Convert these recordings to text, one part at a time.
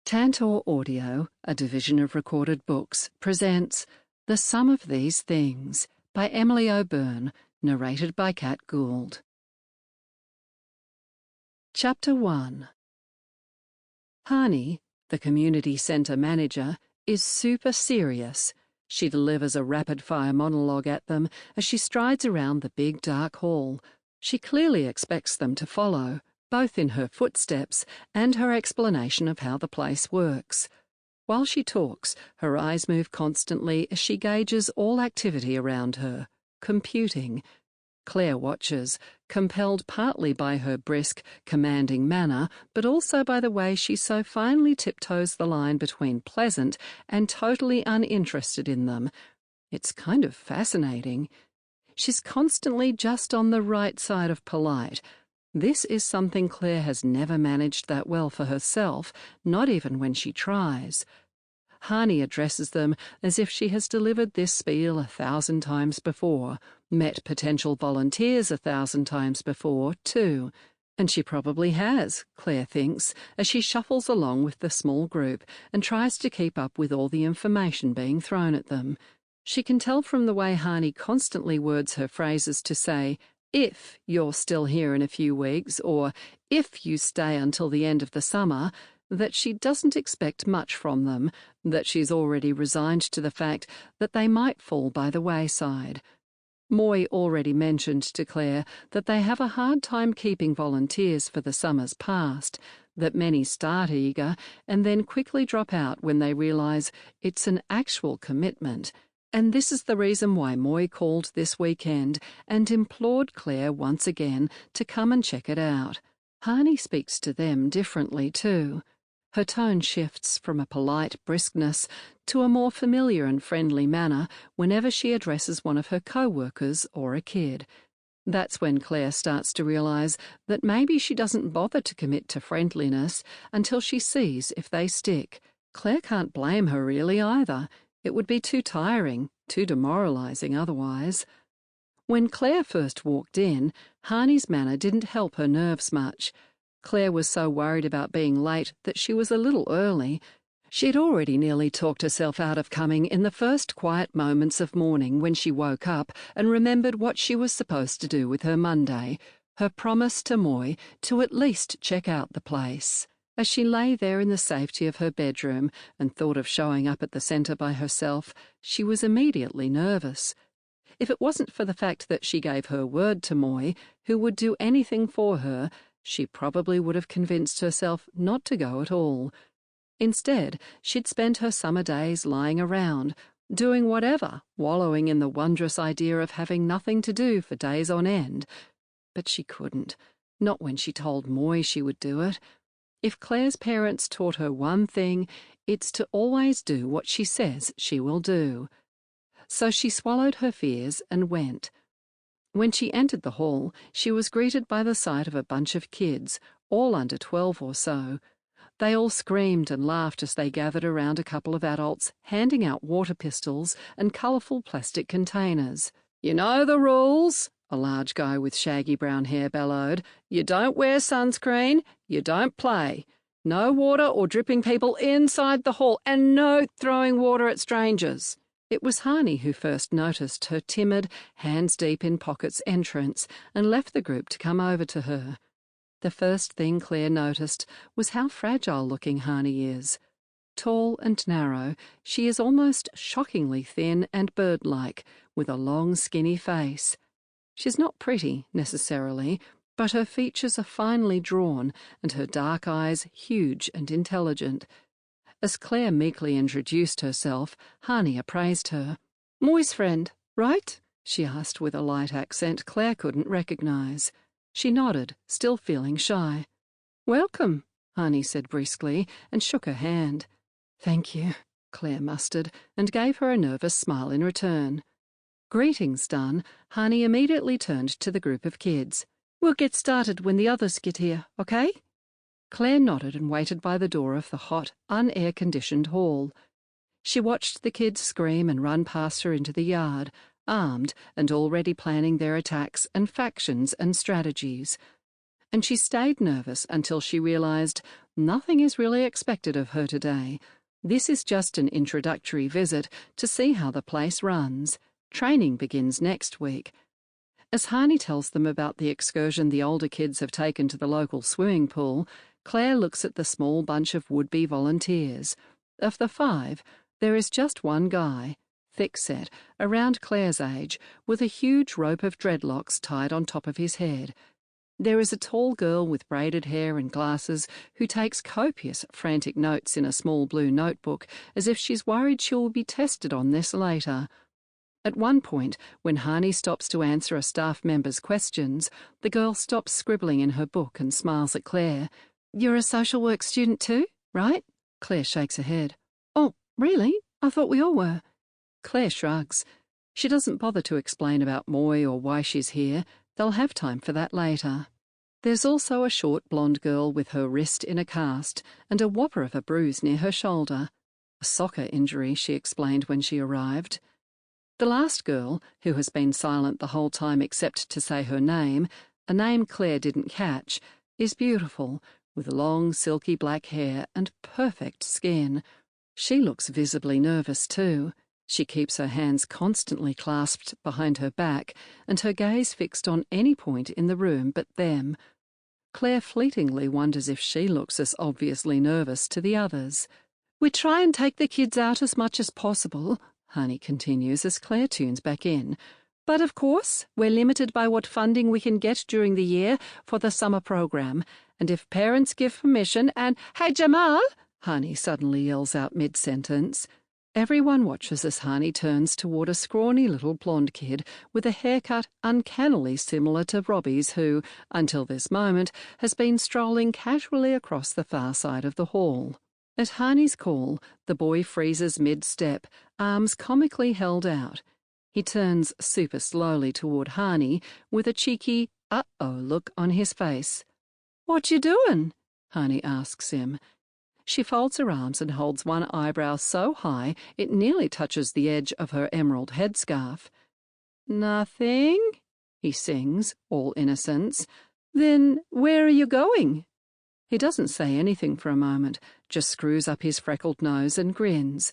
Tantor Audio, a division of Recorded Books, presents The Sum of These Things by Emily O'Byrne, narrated by Cat Gould. Chapter 1. Hani, the community centre manager, is super serious. She delivers a rapid-fire monologue at them as she strides around the big dark hall. She clearly expects them to follow, both in her footsteps and her explanation of how the place works. While she talks, her eyes move constantly as she gauges all activity around her, computing. Claire watches, compelled partly by her brisk, commanding manner, but also by the way she so finely tiptoes the line between pleasant and totally uninterested in them. It's kind of fascinating. She's constantly just on the right side of polite. This is something Claire has never managed that well for herself, not even when she tries. Hani addresses them as if she has delivered this spiel 1,000 times before, met potential volunteers 1,000 times before, too. And she probably has, Claire thinks, as she shuffles along with the small group and tries to keep up with all the information being thrown at them. She can tell from the way Hani constantly words her phrases to say, "If you're still here in a few weeks," or "if you stay until the end of the summer," that she doesn't expect much from them, that she's already resigned to the fact that they might fall by the wayside. Moy already mentioned to Claire that they have a hard time keeping volunteers for the summers past, that many start eager and then quickly drop out when they realise it's an actual commitment. And this is the reason why Moy called this weekend and implored Claire once again to come and check it out. Hani speaks to them differently too. Her tone shifts from a polite briskness to a more familiar and friendly manner whenever she addresses one of her co-workers or a kid. That's when Claire starts to realise that maybe she doesn't bother to commit to friendliness until she sees if they stick. Claire can't blame her really either. It would be too tiring, too demoralising otherwise. When Claire first walked in, Hani's manner didn't help her nerves much. Claire was so worried about being late that she was a little early. She'd already nearly talked herself out of coming in the first quiet moments of morning when she woke up and remembered what she was supposed to do with her Monday, her promise to Moy to at least check out the place. As she lay there in the safety of her bedroom and thought of showing up at the centre by herself, she was immediately nervous. If it wasn't for the fact that she gave her word to Moy, who would do anything for her, she probably would have convinced herself not to go at all. Instead, she'd spend her summer days lying around, doing whatever, wallowing in the wondrous idea of having nothing to do for days on end. But she couldn't, not when she told Moy she would do it. If Claire's parents taught her one thing, it's to always do what she says she will do. So she swallowed her fears and went. When she entered the hall, she was greeted by the sight of a bunch of kids, all under 12 or so. They all screamed and laughed as they gathered around a couple of adults, handing out water pistols and colourful plastic containers. "You know the rules," a large guy with shaggy brown hair bellowed. "You don't wear sunscreen, you don't play. No water or dripping people inside the hall, and no throwing water at strangers." It was Hani who first noticed her timid, hands-deep-in-pockets entrance and left the group to come over to her. The first thing Claire noticed was how fragile-looking Hani is. Tall and narrow, she is almost shockingly thin and bird-like, with a long, skinny face. She's not pretty, necessarily, but her features are finely drawn and her dark eyes huge and intelligent. As Claire meekly introduced herself, Hani appraised her. "Moy's friend, right?" she asked with a light accent Claire couldn't recognise. She nodded, still feeling shy. "Welcome," Hani said briskly, and shook her hand. "Thank you," Claire mustered, and gave her a nervous smile in return. Greetings done, Hani immediately turned to the group of kids. "We'll get started when the others get here, okay?" Claire nodded and waited by the door of the hot, un-air-conditioned hall. She watched the kids scream and run past her into the yard, armed and already planning their attacks and factions and strategies. And she stayed nervous until she realised Nothing is really expected of her today. This is just an introductory visit to see how the place runs. Training begins next week. As Hani tells them about the excursion the older kids have taken to the local swimming pool, Claire looks at the small bunch of would-be volunteers. Of the 5, there is just one guy, thick-set, around Claire's age, with a huge rope of dreadlocks tied on top of his head. There is a tall girl with braided hair and glasses who takes copious, frantic notes in a small blue notebook, as if she's worried she will be tested on this later. At one point, when Hani stops to answer a staff member's questions, the girl stops scribbling in her book and smiles at Claire. "You're a social work student too, right?" Claire shakes her head. "Oh, really? I thought we all were." Claire shrugs. She doesn't bother to explain about Moy or why she's here. They'll have time for that later. There's also a short blonde girl with her wrist in a cast and a whopper of a bruise near her shoulder. A soccer injury, she explained when she arrived. The last girl, who has been silent the whole time except to say her name, a name Claire didn't catch, is beautiful, with long silky black hair and perfect skin. She looks visibly nervous too. She keeps her hands constantly clasped behind her back and her gaze fixed on any point in the room but them. Claire fleetingly wonders if she looks as obviously nervous to the others. "We try and take the kids out as much as possible," Hani continues as Claire tunes back in. "But of course, we're limited by what funding we can get during the year for the summer program. And if parents give permission and—" "Hey, Jamal!" Hani suddenly yells out mid-sentence. Everyone watches as Hani turns toward a scrawny little blonde kid with a haircut uncannily similar to Robbie's who, until this moment, has been strolling casually across the far side of the hall. At Hani's call, the boy freezes mid-step, arms comically held out. He turns super slowly toward Hani with a cheeky uh-oh look on his face. "What you doing?" Hani asks him. She folds her arms and holds one eyebrow so high it nearly touches the edge of her emerald headscarf. "Nothing," he sings, all innocence. "Then where are you going?" He doesn't say anything for a moment, just screws up his freckled nose and grins.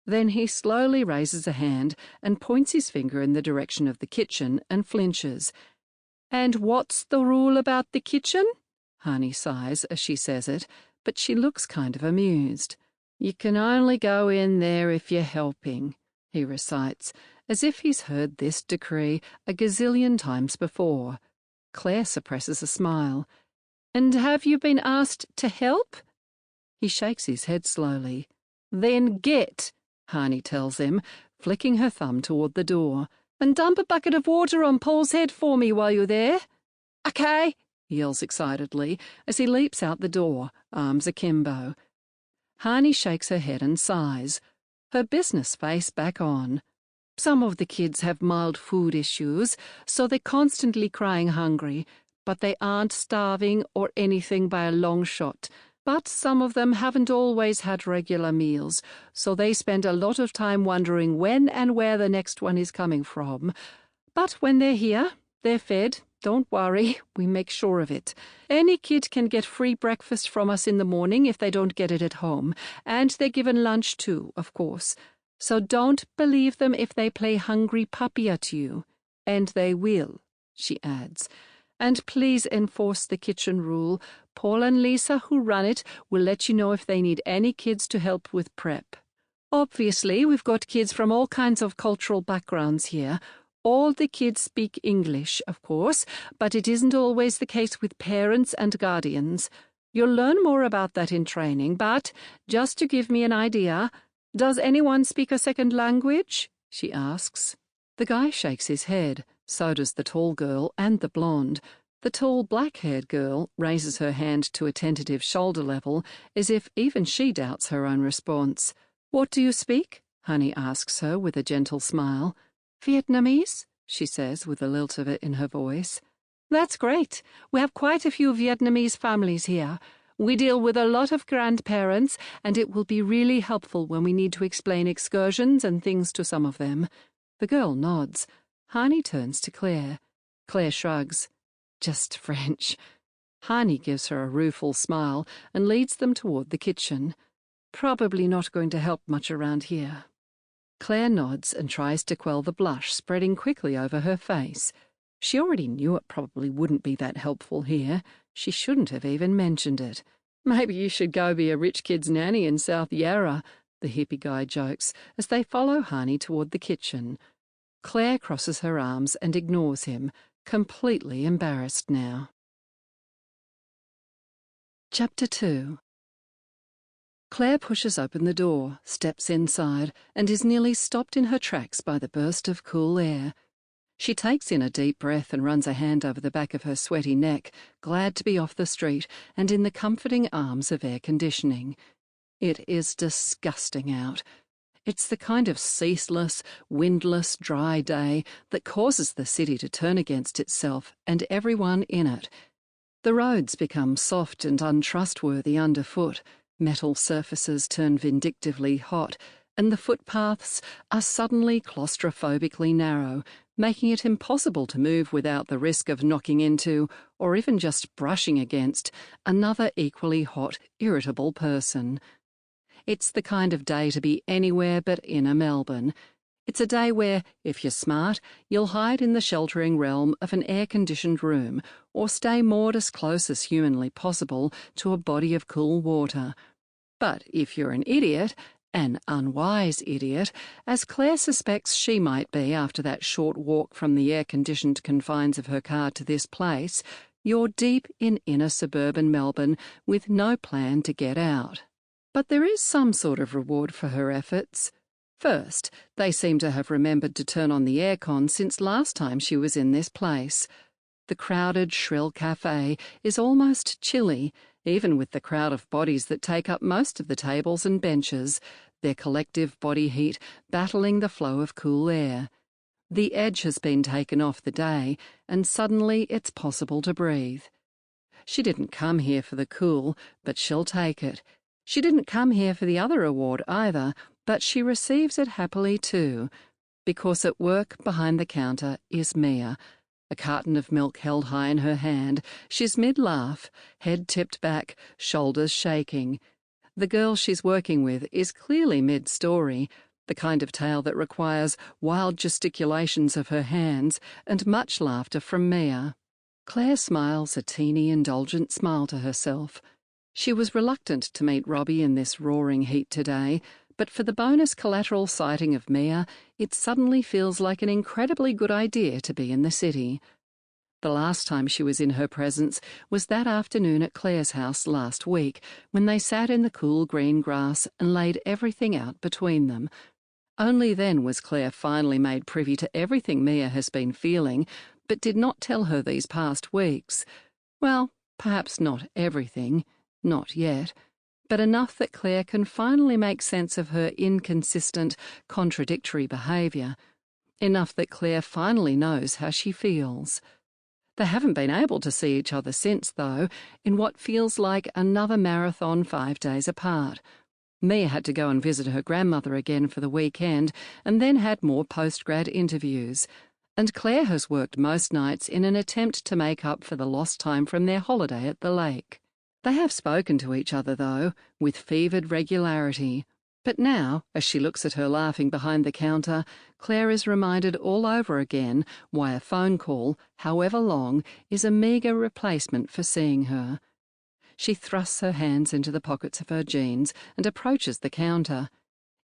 Then he slowly raises a hand and points his finger in the direction of the kitchen and flinches. "And what's the rule about the kitchen?" Hani sighs as she says it, but she looks kind of amused. "You can only go in there if you're helping," he recites, as if he's heard this decree a gazillion times before. Claire suppresses a smile. "And have you been asked to help?" He shakes his head slowly. "Then get," Hani tells him, flicking her thumb toward the door. "And dump a bucket of water on Paul's head for me while you're there." "Okay," he yells excitedly as he leaps out the door, arms akimbo. Hani shakes her head and sighs, her business face back on. "Some of the kids have mild food issues, so they're constantly crying hungry, but they aren't starving or anything by a long shot. But some of them haven't always had regular meals, so they spend a lot of time wondering when and where the next one is coming from. But when they're here, they're fed. Don't worry, we make sure of it. Any kid can get free breakfast from us in the morning if they don't get it at home, and they're given lunch too, of course. So don't believe them if they play hungry puppy at you. And they will," she adds. "And please enforce the kitchen rule. Paul and Lisa, who run it, will let you know if they need any kids to help with prep. Obviously, we've got kids from all kinds of cultural backgrounds here. All the kids speak English, of course, but it isn't always the case with parents and guardians. You'll learn more about that in training, but just to give me an idea, does anyone speak a second language?" she asks. The guy shakes his head. So does the tall girl and the blonde. The tall black-haired girl raises her hand to a tentative shoulder level, as if even she doubts her own response. "What do you speak?" Hani asks her with a gentle smile. "Vietnamese," she says with a lilt of it in her voice. "That's great. We have quite a few Vietnamese families here. We deal with a lot of grandparents, and it will be really helpful when we need to explain excursions and things to some of them." The girl nods. Hani turns to Claire. Claire shrugs. "Just French." Heine gives her a rueful smile and leads them toward the kitchen. Probably not going to help much around here. Claire nods and tries to quell the blush spreading quickly over her face. She already knew it probably wouldn't be that helpful here. She shouldn't have even mentioned it. Maybe you should go be a rich kid's nanny in South Yarra, the hippie guy jokes, as they follow Heine toward the kitchen. Claire crosses her arms and ignores him, completely embarrassed now. Chapter 2. Claire pushes open the door, steps inside, and is nearly stopped in her tracks by the burst of cool air. She takes in a deep breath and runs a hand over the back of her sweaty neck, glad to be off the street and in the comforting arms of air conditioning. It is disgusting out. It's the kind of ceaseless, windless, dry day that causes the city to turn against itself and everyone in it. The roads become soft and untrustworthy underfoot, metal surfaces turn vindictively hot, and the footpaths are suddenly claustrophobically narrow, making it impossible to move without the risk of knocking into, or even just brushing against, another equally hot, irritable person. It's the kind of day to be anywhere but inner Melbourne. It's a day where, if you're smart, you'll hide in the sheltering realm of an air-conditioned room or stay moored as close as humanly possible to a body of cool water. But if you're an idiot, an unwise idiot, as Claire suspects she might be after that short walk from the air-conditioned confines of her car to this place, you're deep in inner suburban Melbourne with no plan to get out. But there is some sort of reward for her efforts. First, they seem to have remembered to turn on the aircon since last time she was in this place. The crowded, shrill cafe is almost chilly, even with the crowd of bodies that take up most of the tables and benches, their collective body heat battling the flow of cool air. The edge has been taken off the day, and suddenly it's possible to breathe. She didn't come here for the cool, but she'll take it. She didn't come here for the other award either, but she receives it happily too, because at work behind the counter is Mia. A carton of milk held high in her hand, she's mid-laugh, head tipped back, shoulders shaking. The girl she's working with is clearly mid-story, the kind of tale that requires wild gesticulations of her hands and much laughter from Mia. Claire smiles a teeny indulgent smile to herself. She was reluctant to meet Robbie in this roaring heat today, but for the bonus collateral sighting of Mia, it suddenly feels like an incredibly good idea to be in the city. The last time she was in her presence was that afternoon at Claire's house last week, when they sat in the cool green grass and laid everything out between them. Only then was Claire finally made privy to everything Mia has been feeling, but did not tell her these past weeks. Well, perhaps not everything, not yet, but enough that Claire can finally make sense of her inconsistent, contradictory behaviour. Enough that Claire finally knows how she feels. They haven't been able to see each other since, though, in what feels like another marathon 5 days apart. Mia had to go and visit her grandmother again for the weekend, and then had more postgrad interviews. And Claire has worked most nights in an attempt to make up for the lost time from their holiday at the lake. They have spoken to each other, though, with fevered regularity. But now, as she looks at her laughing behind the counter, Claire is reminded all over again why a phone call, however long, is a meagre replacement for seeing her. She thrusts her hands into the pockets of her jeans and approaches the counter.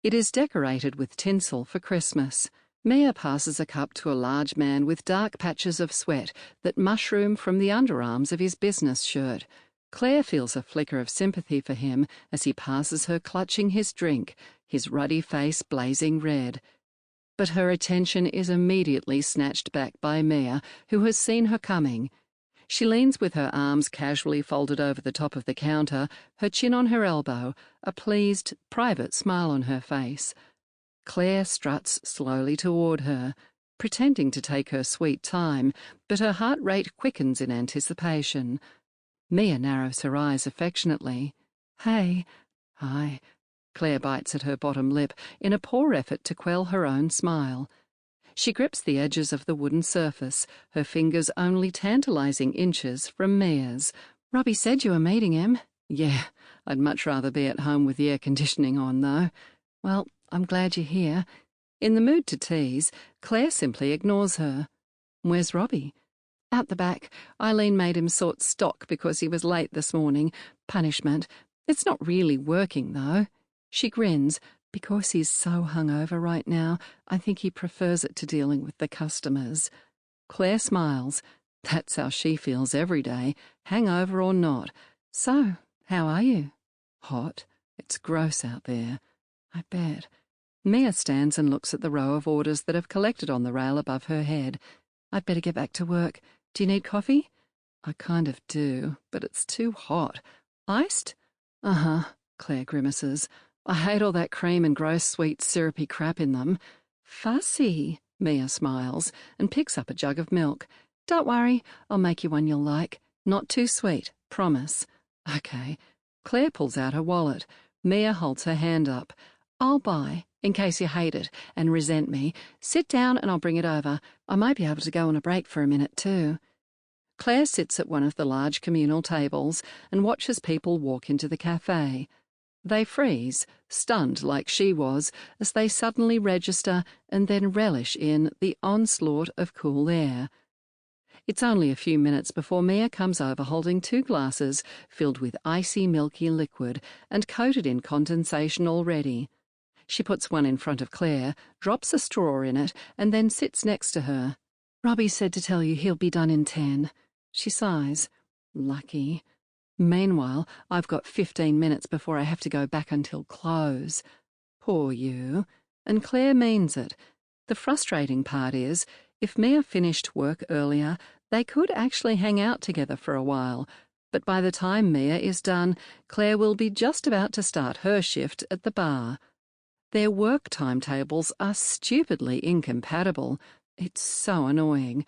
It is decorated with tinsel for Christmas. Mia passes a cup to a large man with dark patches of sweat that mushroom from the underarms of his business shirt. Claire feels a flicker of sympathy for him as he passes her clutching his drink, his ruddy face blazing red. But her attention is immediately snatched back by Mia, who has seen her coming. She leans with her arms casually folded over the top of the counter, her chin on her elbow, a pleased, private smile on her face. Claire struts slowly toward her, pretending to take her sweet time, but her heart rate quickens in anticipation. Mia narrows her eyes affectionately. "Hey." "Hi." Claire bites at her bottom lip in a poor effort to quell her own smile. She grips the edges of the wooden surface, her fingers only tantalizing inches from Mia's. Robbie said you were meeting him. Yeah, I'd much rather be at home with the air conditioning on, though. Well, I'm glad you're here. In the mood to tease, Claire simply ignores her. Where's Robbie? Out the back. Eileen made him sort stock because he was late this morning. Punishment. It's not really working, though. She grins. Because he's so hungover right now, I think he prefers it to dealing with the customers. Claire smiles. That's how she feels every day, hangover or not. So, how are you? Hot. It's gross out there. I bet. Mia stands and looks at the row of orders that have collected on the rail above her head. I'd better get back to work. Do you need coffee? I kind of do, but it's too hot. Iced? Uh-huh, Claire grimaces. I hate all that cream and gross sweet syrupy crap in them. Fussy, Mia smiles and picks up a jug of milk. Don't worry, I'll make you one you'll like. Not too sweet, promise. Okay. Claire pulls out her wallet. Mia holds her hand up. I'll buy, in case you hate it and resent me. Sit down and I'll bring it over. I might be able to go on a break for a minute too. Claire sits at one of the large communal tables and watches people walk into the cafe. They freeze, stunned like she was, as they suddenly register and then relish in the onslaught of cool air. It's only a few minutes before Mia comes over holding 2 glasses filled with icy milky liquid and coated in condensation already. She puts one in front of Claire, drops a straw in it, and then sits next to her. Robbie said to tell you he'll be done in 10. She sighs. Lucky. Meanwhile, I've got 15 minutes before I have to go back until close. Poor you. And Claire means it. The frustrating part is, if Mia finished work earlier, they could actually hang out together for a while. But by the time Mia is done, Claire will be just about to start her shift at the bar. Their work timetables are stupidly incompatible. It's so annoying.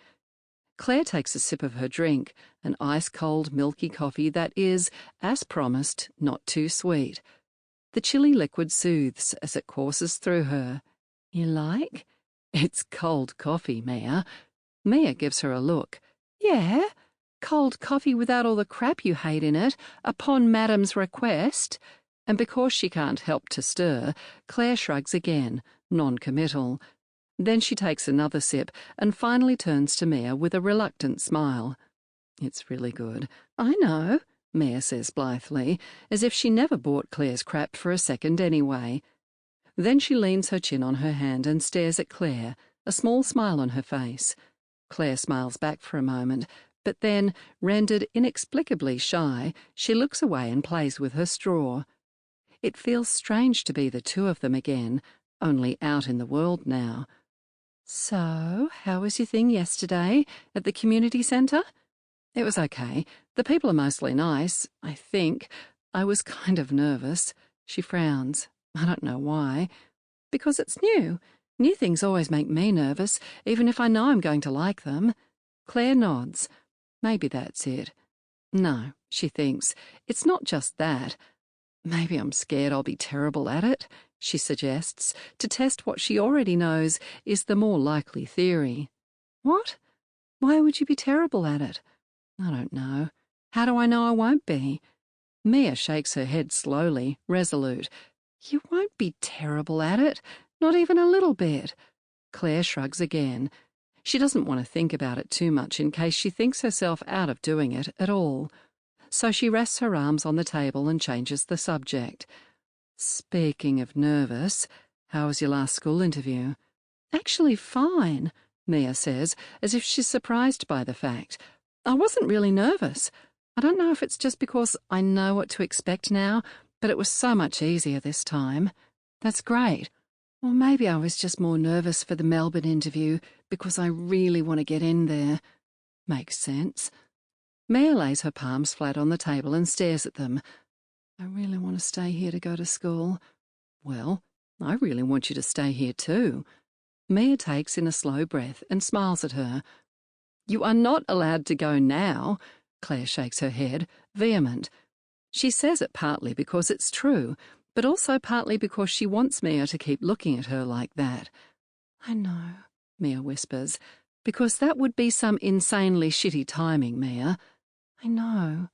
Claire takes a sip of her drink, an ice-cold milky coffee that is, as promised, not too sweet. The chilly liquid soothes as it courses through her. You like? It's cold coffee, Mia. Mia gives her a look. Yeah, cold coffee without all the crap you hate in it, upon Madam's request. And because she can't help to stir, Claire shrugs again, non-committal. Then she takes another sip and finally turns to Mia with a reluctant smile. It's really good. I know, Mia says blithely, as if she never bought Claire's crap for a second anyway. Then she leans her chin on her hand and stares at Claire, a small smile on her face. Claire smiles back for a moment, but then, rendered inexplicably shy, she looks away and plays with her straw. It feels strange to be the two of them again, only out in the world now. So, how was your thing yesterday at the community centre? It was okay. The people are mostly nice, I think. I was kind of nervous. She frowns. I don't know why. Because it's new. New things always make me nervous, even if I know I'm going to like them. Claire nods. Maybe that's it. No, she thinks. It's not just that. Maybe I'm scared I'll be terrible at it, she suggests, to test what she already knows is the more likely theory. What? Why would you be terrible at it? I don't know. How do I know I won't be? Mia shakes her head slowly, resolute. You won't be terrible at it, not even a little bit. Claire shrugs again. She doesn't want to think about it too much in case she thinks herself out of doing it at all. So she rests her arms on the table and changes the subject. Speaking of nervous, how was your last school interview? Actually fine, Mia says, as if she's surprised by the fact. I wasn't really nervous. I don't know if it's just because I know what to expect now, but it was so much easier this time. That's great. Or maybe I was just more nervous for the Melbourne interview because I really want to get in there. Makes sense. Mia lays her palms flat on the table and stares at them. I really want to stay here to go to school. Well, I really want you to stay here too. Mia takes in a slow breath and smiles at her. You are not allowed to go now. Claire shakes her head, vehement. She says it partly because it's true, but also partly because she wants Mia to keep looking at her like that. I know, Mia whispers, because that would be some insanely shitty timing, Mia. I know.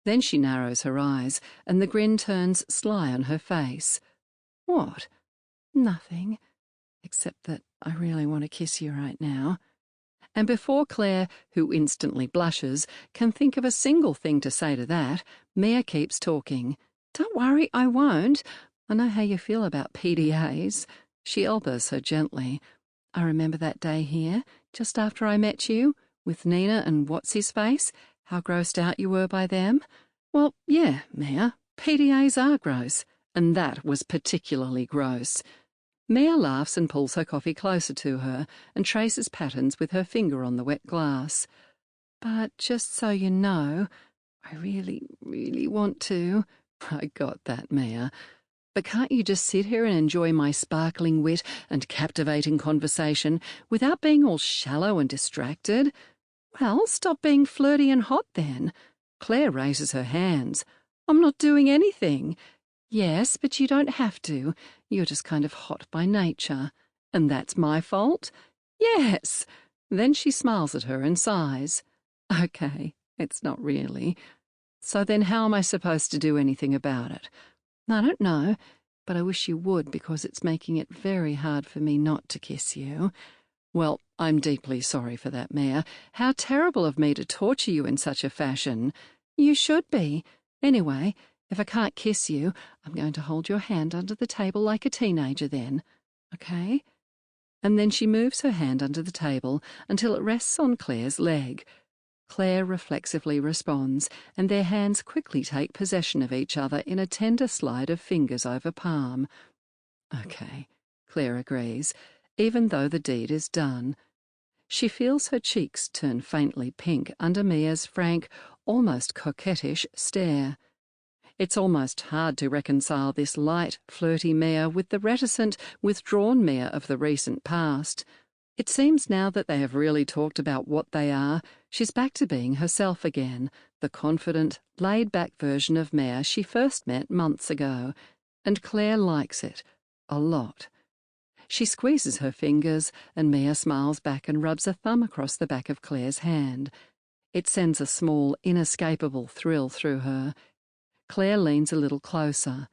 Then she narrows her eyes, and the grin turns sly on her face. What? Nothing, except that I really want to kiss you right now. And before Claire, who instantly blushes, can think of a single thing to say to that, Mia keeps talking. Don't worry, I won't. I know how you feel about PDAs. She elbows her gently. I remember that day here, just after I met you, with Nina and what's-his-face, how grossed out you were by them. Well, yeah, Mia, PDAs are gross, and that was particularly gross. Mia laughs and pulls her coffee closer to her and traces patterns with her finger on the wet glass. But just so you know, I really, really want to. I got that, Mia. But can't you just sit here and enjoy my sparkling wit and captivating conversation without being all shallow and distracted? Well, stop being flirty and hot then. Claire raises her hands. I'm not doing anything. Yes, but you don't have to. You're just kind of hot by nature. And that's my fault? Yes. Then she smiles at her and sighs. Okay, it's not really. So then how am I supposed to do anything about it? I don't know, but I wish you would because it's making it very hard for me not to kiss you. Well, I'm deeply sorry for that, Mia. How terrible of me to torture you in such a fashion. You should be. Anyway, if I can't kiss you, I'm going to hold your hand under the table like a teenager then. Okay? And then she moves her hand under the table until it rests on Claire's leg. Claire reflexively responds, and their hands quickly take possession of each other in a tender slide of fingers over palm. Okay, Claire agrees, even though the deed is done. She feels her cheeks turn faintly pink under Mia's frank, almost coquettish stare. It's almost hard to reconcile this light, flirty Mia with the reticent, withdrawn Mia of the recent past. It seems now that they have really talked about what they are, she's back to being herself again, the confident, laid-back version of Mia she first met months ago. And Claire likes it. A lot. She squeezes her fingers, and Mia smiles back and rubs a thumb across the back of Claire's hand. It sends a small, inescapable thrill through her. Claire leans a little closer.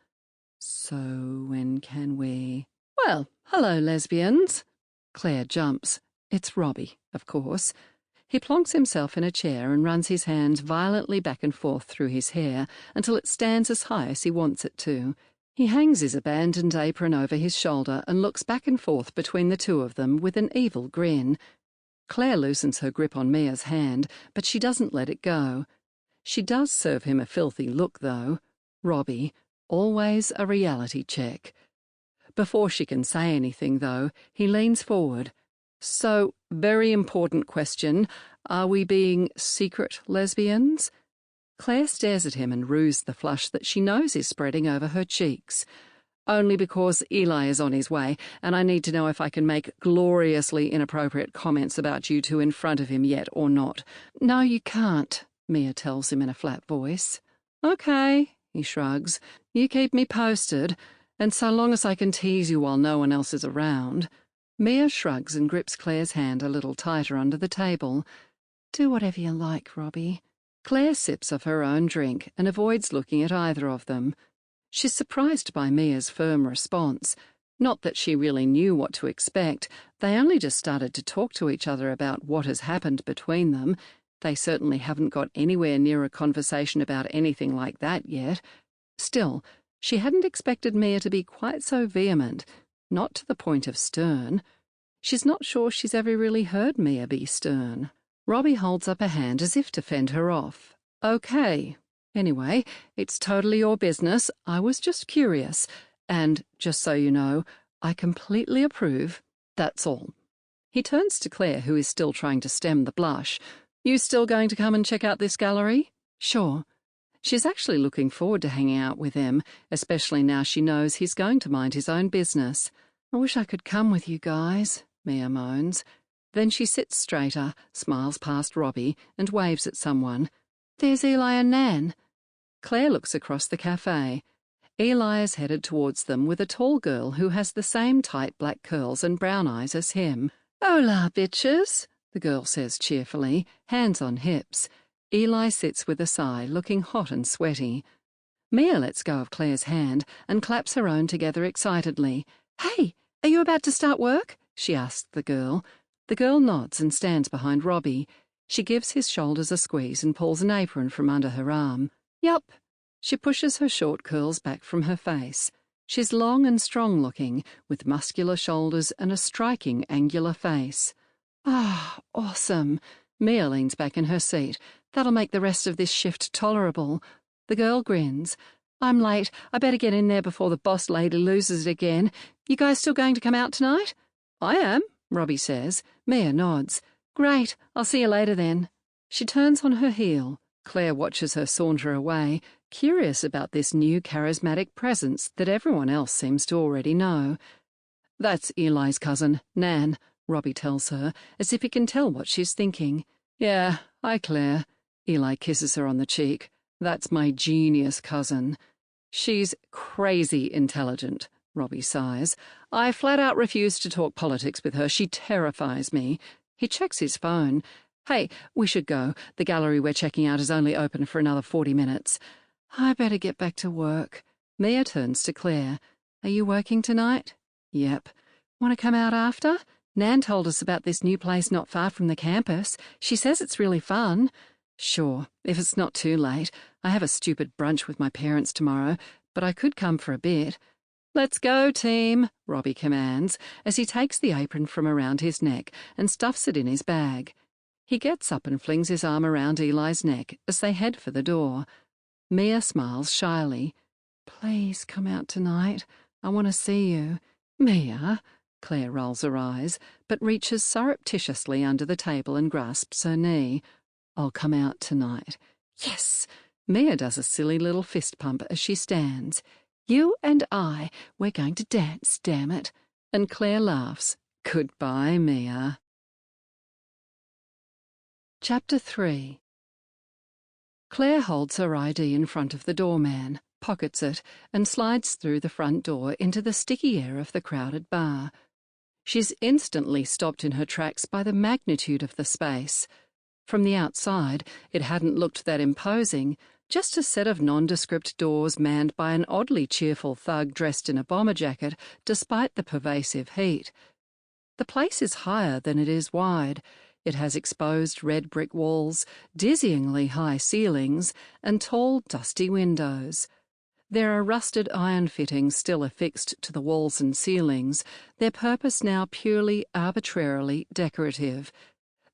So when can we... Well, hello, lesbians. Claire jumps. It's Robbie, of course. He plonks himself in a chair and runs his hands violently back and forth through his hair until it stands as high as he wants it to. He hangs his abandoned apron over his shoulder and looks back and forth between the two of them with an evil grin. Claire loosens her grip on Mia's hand, but she doesn't let it go. She does serve him a filthy look, though. Robbie, always a reality check. Before she can say anything, though, he leans forward. So, very important question. Are we being secret lesbians? Claire stares at him and rues the flush that she knows is spreading over her cheeks. Only because Eli is on his way, and I need to know if I can make gloriously inappropriate comments about you two in front of him yet or not. No, you can't, Mia tells him in a flat voice. Okay, he shrugs. You keep me posted, and so long as I can tease you while no one else is around. Mia shrugs and grips Claire's hand a little tighter under the table. Do whatever you like, Robbie. Claire sips of her own drink and avoids looking at either of them. She's surprised by Mia's firm response. Not that she really knew what to expect. They only just started to talk to each other about what has happened between them. They certainly haven't got anywhere near a conversation about anything like that yet. Still, she hadn't expected Mia to be quite so vehement, not to the point of stern. She's not sure she's ever really heard Mia be stern. Robbie holds up a hand as if to fend her off. Okay. Anyway, it's totally your business. I was just curious. And, just so you know, I completely approve. That's all. He turns to Claire, who is still trying to stem the blush. You still going to come and check out this gallery? Sure. She's actually looking forward to hanging out with him, especially now she knows he's going to mind his own business. I wish I could come with you guys, Mia moans. Then she sits straighter, smiles past Robbie, and waves at someone. There's Eli and Nan. Claire looks across the cafe. Eli is headed towards them with a tall girl who has the same tight black curls and brown eyes as him. Hola, bitches, the girl says cheerfully, hands on hips. Eli sits with a sigh, looking hot and sweaty. Mia lets go of Claire's hand and claps her own together excitedly. "Hey, are you about to start work?" she asks the girl. The girl nods and stands behind Robbie. She gives his shoulders a squeeze and pulls an apron from under her arm. "Yup." She pushes her short curls back from her face. She's long and strong-looking, with muscular shoulders and a striking, angular face. "Ah, awesome." Mia leans back in her seat. "That'll make the rest of this shift tolerable." The girl grins. "I'm late. I better get in there before the boss lady loses it again. You guys still going to come out tonight?" "I am," Robbie says. Mia nods. "Great. I'll see you later then." She turns on her heel. Claire watches her saunter away, curious about this new charismatic presence that everyone else seems to already know. "That's Eli's cousin, Nan," Robbie tells her, as if he can tell what she's thinking. "Yeah, hi, Claire." Eli kisses her on the cheek. "That's my genius cousin." "She's crazy intelligent," Robbie sighs. "I flat out refuse to talk politics with her. She terrifies me." He checks his phone. "Hey, we should go. The gallery we're checking out is only open for another 40 minutes. I better get back to work." Mia turns to Claire. "Are you working tonight?" "Yep." "Want to come out after? Nan told us about this new place not far from the campus. She says it's really fun." "Sure, if it's not too late. I have a stupid brunch with my parents tomorrow, but I could come for a bit." "Let's go, team," Robbie commands, as he takes the apron from around his neck and stuffs it in his bag. He gets up and flings his arm around Eli's neck as they head for the door. Mia smiles shyly. "Please come out tonight. I want to see you." "Mia?" Claire rolls her eyes, but reaches surreptitiously under the table and grasps her knee. "I'll come out tonight." "Yes!" Mia does a silly little fist pump as she stands. "You and we're going to dance, damn it." And Claire laughs. "Goodbye, Mia." Chapter 3. Claire holds her ID in front of the doorman, pockets it, and slides through the front door into the sticky air of the crowded bar. She's instantly stopped in her tracks by the magnitude of the space. From the outside, it hadn't looked that imposing, just a set of nondescript doors manned by an oddly cheerful thug dressed in a bomber jacket, despite the pervasive heat. The place is higher than it is wide. It has exposed red brick walls, dizzyingly high ceilings, and tall, dusty windows. There are rusted iron fittings still affixed to the walls and ceilings, their purpose now purely, arbitrarily decorative.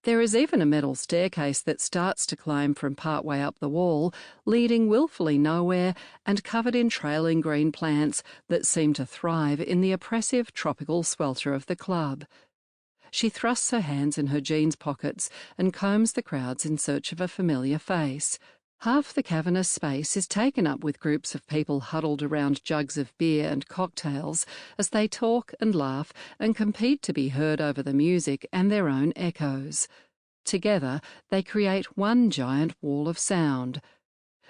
There is even a metal staircase that starts to climb from part way up the wall, leading willfully nowhere and covered in trailing green plants that seem to thrive in the oppressive tropical swelter of the club. She thrusts her hands in her jeans pockets and combs the crowds in search of a familiar face. Half the cavernous space is taken up with groups of people huddled around jugs of beer and cocktails as they talk and laugh and compete to be heard over the music and their own echoes. Together, they create one giant wall of sound.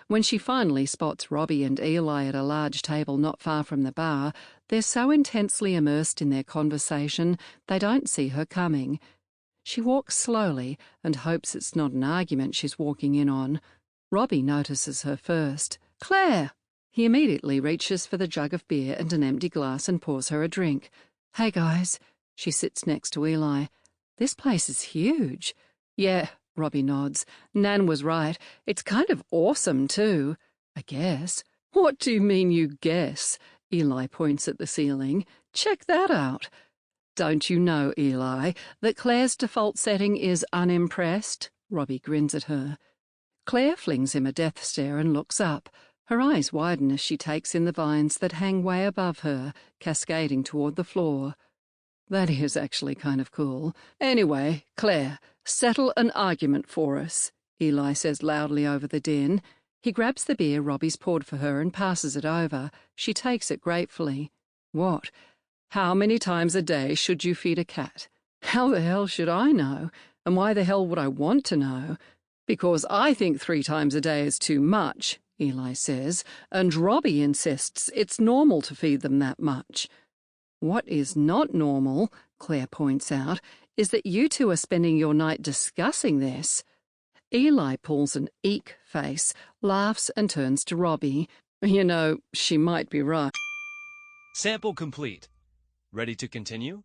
When she finally spots Robbie and Eli at a large table not far from the bar, they're so intensely immersed in their conversation they don't see her coming. She walks slowly and hopes it's not an argument she's walking in on. Robbie notices her first. "Claire!" He immediately reaches for the jug of beer and an empty glass and pours her a drink. "Hey, guys." She sits next to Eli. "This place is huge." "Yeah," Robbie nods. "Nan was right. It's kind of awesome, too." "I guess." "What do you mean you guess?" Eli points at the ceiling. "Check that out." "Don't you know, Eli, that Claire's default setting is unimpressed?" Robbie grins at her. Claire flings him a death stare and looks up. Her eyes widen as she takes in the vines that hang way above her, cascading toward the floor. "That is actually kind of cool. Anyway, Claire, settle an argument for us," Eli says loudly over the din. He grabs the beer Robbie's poured for her and passes it over. She takes it gratefully. "What? How many times a day should you feed a cat?" "How the hell should I know? And why the hell would I want to know?" "Because I think 3 times a day is too much," Eli says, "and Robbie insists it's normal to feed them that much." "What is not normal," Claire points out, "is that you two are spending your night discussing this." Eli pulls an eek face, laughs and turns to Robbie. You know, she might be right. Sample complete. Ready to continue?